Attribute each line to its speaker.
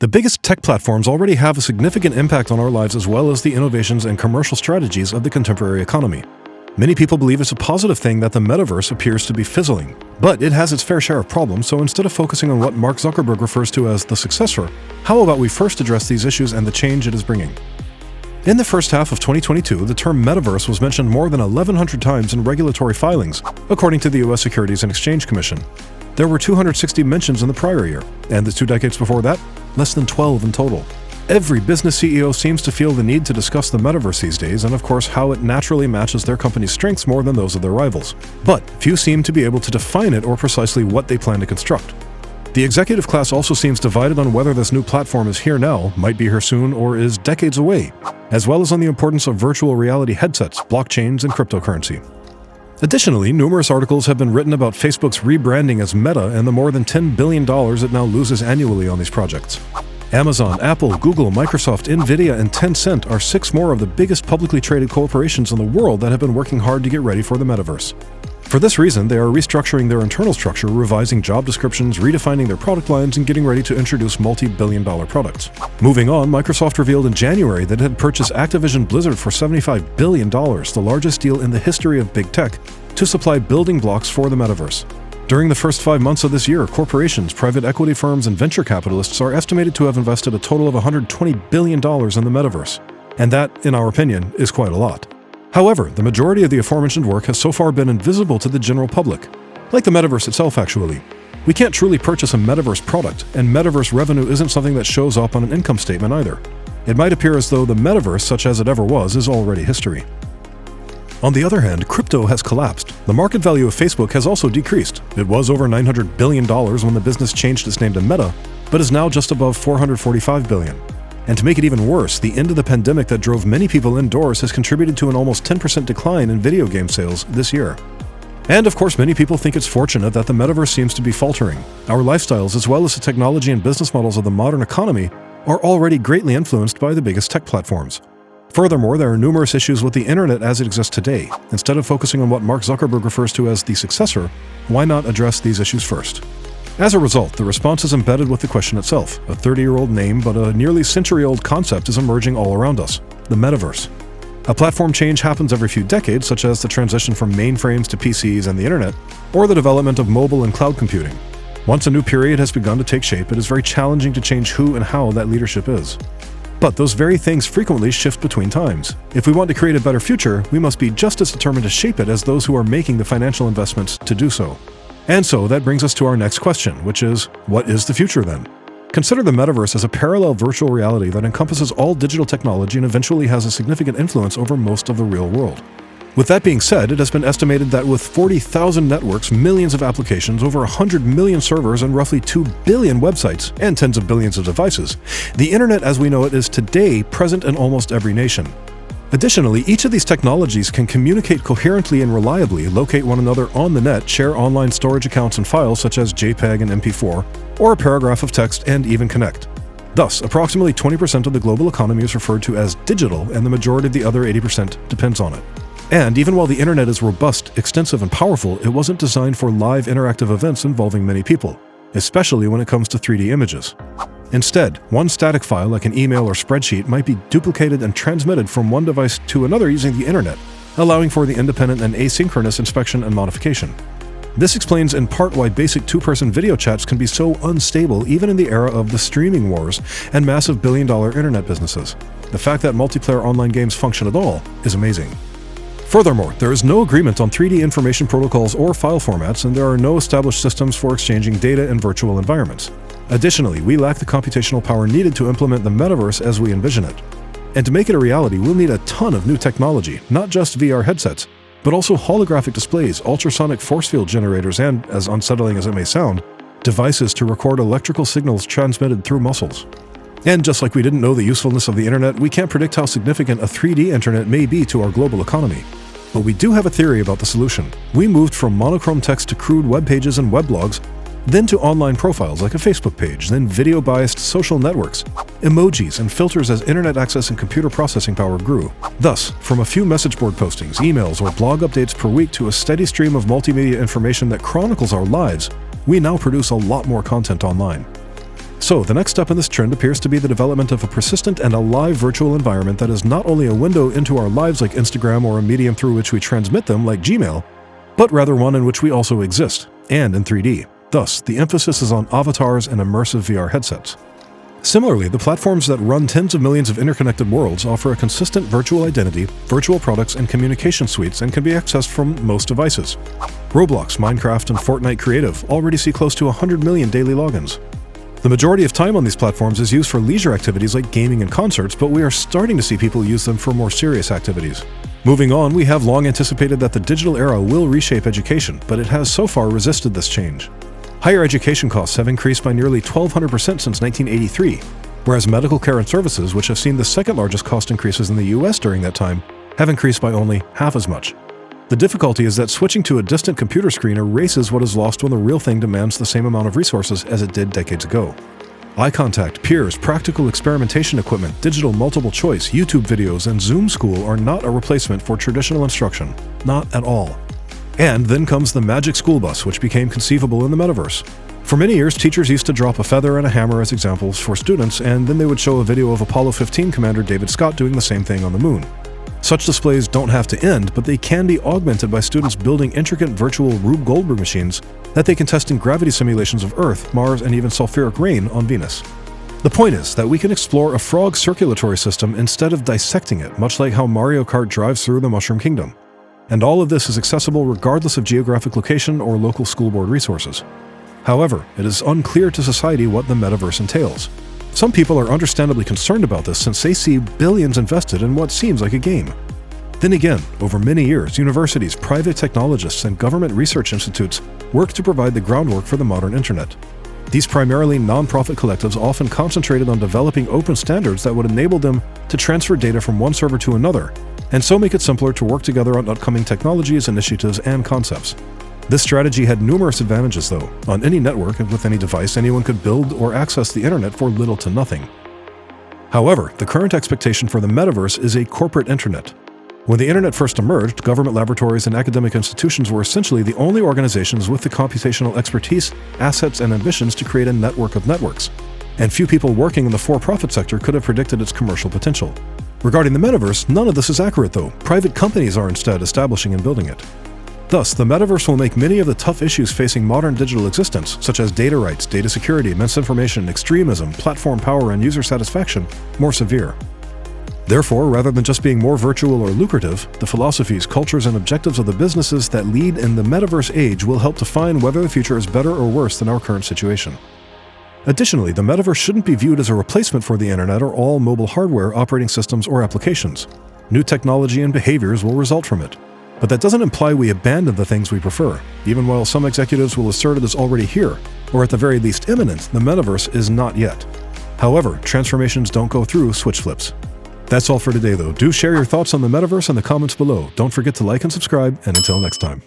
Speaker 1: The biggest tech platforms already have a significant impact on our lives as well as the innovations and commercial strategies of the contemporary economy. Many people believe it's a positive thing that the metaverse appears to be fizzling, but it has its fair share of problems, so instead of focusing on what Mark Zuckerberg refers to as the successor, how about we first address these issues and the change it is bringing? In the first half of 2022, the term metaverse was mentioned more than 1,100 times in regulatory filings, according to the U.S. Securities and Exchange Commission. There were 260 mentions in the prior year, and the 2 decades before that, less than 12 in total. Every business CEO seems to feel the need to discuss the metaverse these days, and of course how it naturally matches their company's strengths more than those of their rivals. But few seem to be able to define it or precisely what they plan to construct. The executive class also seems divided on whether this new platform is here now, might be here soon, or is decades away, as well as on the importance of virtual reality headsets, blockchains, and cryptocurrency. Additionally, numerous articles have been written about Facebook's rebranding as Meta and the more than $10 billion it now loses annually on these projects. Amazon, Apple, Google, Microsoft, Nvidia, and Tencent are 6 more of the biggest publicly traded corporations in the world that have been working hard to get ready for the metaverse. For this reason, they are restructuring their internal structure, revising job descriptions, redefining their product lines, and getting ready to introduce multi-billion-dollar products. Moving on, Microsoft revealed in January that it had purchased Activision Blizzard for $75 billion, the largest deal in the history of big tech, to supply building blocks for the metaverse. During the first 5 months of this year, corporations, private equity firms, and venture capitalists are estimated to have invested a total of $120 billion in the metaverse. And that, in our opinion, is quite a lot. However, the majority of the aforementioned work has so far been invisible to the general public. Like the metaverse itself, actually. We can't truly purchase a metaverse product, and metaverse revenue isn't something that shows up on an income statement either. It might appear as though the metaverse, such as it ever was, is already history. On the other hand, crypto has collapsed. The market value of Facebook has also decreased. It was over $900 billion when the business changed its name to Meta, but is now just above $445 billion. And to make it even worse, the end of the pandemic that drove many people indoors has contributed to an almost 10% decline in video game sales this year. And of course, many people think it's fortunate that the metaverse seems to be faltering. Our lifestyles, as well as the technology and business models of the modern economy, are already greatly influenced by the biggest tech platforms. Furthermore, there are numerous issues with the internet as it exists today. Instead of focusing on what Mark Zuckerberg refers to as the successor, why not address these issues first? As a result, the response is embedded with the question itself. A 30-year-old name, but a nearly century-old concept is emerging all around us: the metaverse. A platform change happens every few decades, such as the transition from mainframes to PCs and the internet, or the development of mobile and cloud computing. Once a new period has begun to take shape, it is very challenging to change who and how that leadership is. But those very things frequently shift between times. If we want to create a better future, we must be just as determined to shape it as those who are making the financial investments to do so. And so that brings us to our next question, which is, what is the future then? Consider the metaverse as a parallel virtual reality that encompasses all digital technology and eventually has a significant influence over most of the real world. With that being said, it has been estimated that with 40,000 networks, millions of applications, over 100 million servers, and roughly 2 billion websites, and tens of billions of devices, the internet as we know it is today present in almost every nation. Additionally, each of these technologies can communicate coherently and reliably, locate one another on the net, share online storage accounts and files such as JPEG and MP4, or a paragraph of text, and even connect. Thus, approximately 20% of the global economy is referred to as digital, and the majority of the other 80% depends on it. And even while the internet is robust, extensive, and powerful, it wasn't designed for live interactive events involving many people, especially when it comes to 3D images. Instead, one static file like an email or spreadsheet might be duplicated and transmitted from one device to another using the internet, allowing for the independent and asynchronous inspection and modification. This explains in part why basic 2-person video chats can be so unstable even in the era of the streaming wars and massive billion-dollar internet businesses. The fact that multiplayer online games function at all is amazing. Furthermore, there is no agreement on 3D information protocols or file formats, and there are no established systems for exchanging data in virtual environments. Additionally, we lack the computational power needed to implement the metaverse as we envision it. And to make it a reality, we'll need a ton of new technology, not just VR headsets, but also holographic displays, ultrasonic force field generators, and, as unsettling as it may sound, devices to record electrical signals transmitted through muscles. And just like we didn't know the usefulness of the internet, we can't predict how significant a 3D internet may be to our global economy. But we do have a theory about the solution. We moved from monochrome text to crude web pages and weblogs, then to online profiles like a Facebook page, then video-biased social networks, emojis, and filters as internet access and computer processing power grew. Thus, from a few message board postings, emails, or blog updates per week to a steady stream of multimedia information that chronicles our lives, we now produce a lot more content online. So, the next step in this trend appears to be the development of a persistent and alive virtual environment that is not only a window into our lives like Instagram or a medium through which we transmit them like Gmail, but rather one in which we also exist, and in 3D. Thus, the emphasis is on avatars and immersive VR headsets. Similarly, the platforms that run tens of millions of interconnected worlds offer a consistent virtual identity, virtual products, and communication suites and can be accessed from most devices. Roblox, Minecraft, and Fortnite Creative already see close to 100 million daily logins. The majority of time on these platforms is used for leisure activities like gaming and concerts, but we are starting to see people use them for more serious activities. Moving on, we have long anticipated that the digital era will reshape education, but it has so far resisted this change. Higher education costs have increased by nearly 1,200% since 1983, whereas medical care and services, which have seen the second largest cost increases in the US during that time, have increased by only half as much. The difficulty is that switching to a distant computer screen erases what is lost when the real thing demands the same amount of resources as it did decades ago. Eye contact, peers, practical experimentation equipment, digital multiple choice, YouTube videos, and Zoom School are not a replacement for traditional instruction. Not at all. And then comes the magic school bus, which became conceivable in the metaverse. For many years, teachers used to drop a feather and a hammer as examples for students, and then they would show a video of Apollo 15 Commander David Scott doing the same thing on the moon. Such displays don't have to end, but they can be augmented by students building intricate virtual Rube Goldberg machines that they can test in gravity simulations of Earth, Mars, and even sulfuric rain on Venus. The point is that we can explore a frog circulatory system instead of dissecting it, much like how Mario Kart drives through the Mushroom Kingdom. And all of this is accessible regardless of geographic location or local school board resources. However, it is unclear to society what the metaverse entails. Some people are understandably concerned about this since they see billions invested in what seems like a game. Then again, over many years, universities, private technologists, and government research institutes work to provide the groundwork for the modern internet. These primarily non-profit collectives often concentrated on developing open standards that would enable them to transfer data from one server to another, and so make it simpler to work together on upcoming technologies, initiatives, and concepts. This strategy had numerous advantages though. On any network and with any device, anyone could build or access the internet for little to nothing. However, the current expectation for the metaverse is a corporate internet. When the internet first emerged, government laboratories and academic institutions were essentially the only organizations with the computational expertise, assets, and ambitions to create a network of networks. And few people working in the for-profit sector could have predicted its commercial potential. Regarding the metaverse, none of this is accurate though. Private companies are instead establishing and building it. Thus, the metaverse will make many of the tough issues facing modern digital existence, such as data rights, data security, misinformation, extremism, platform power, and user satisfaction, more severe. Therefore, rather than just being more virtual or lucrative, the philosophies, cultures, and objectives of the businesses that lead in the metaverse age will help define whether the future is better or worse than our current situation. Additionally, the metaverse shouldn't be viewed as a replacement for the internet or all mobile hardware, operating systems, or applications. New technology and behaviors will result from it. But that doesn't imply we abandon the things we prefer. Even while some executives will assert it is already here, or at the very least imminent, the metaverse is not yet. However, transformations don't go through switch flips. That's all for today though. Do share your thoughts on the metaverse in the comments below. Don't forget to like and subscribe, and until next time.